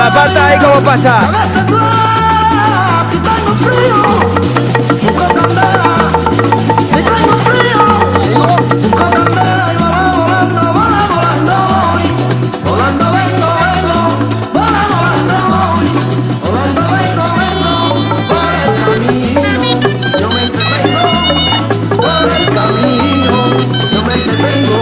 La pata ahí como pasa. Cabeza dura, si tengo frío, busco candela. Si tengo frío, busco candela y volando, volando voy. Volando vengo, volando voy. Volando vengo, por el camino. Yo me entretengo, por el camino. Yo me entretengo.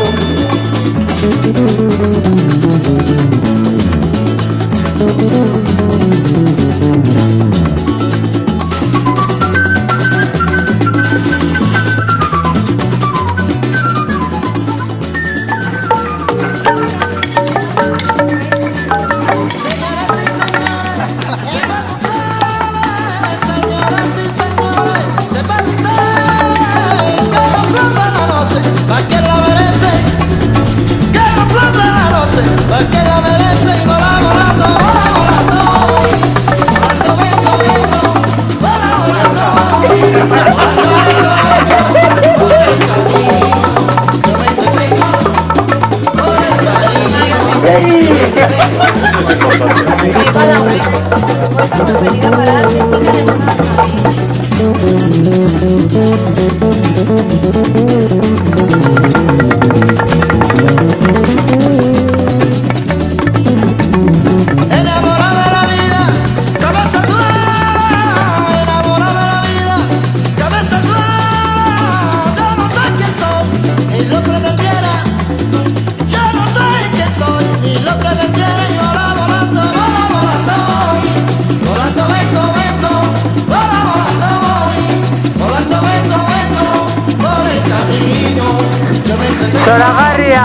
Solagarria.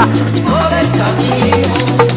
Por el camino.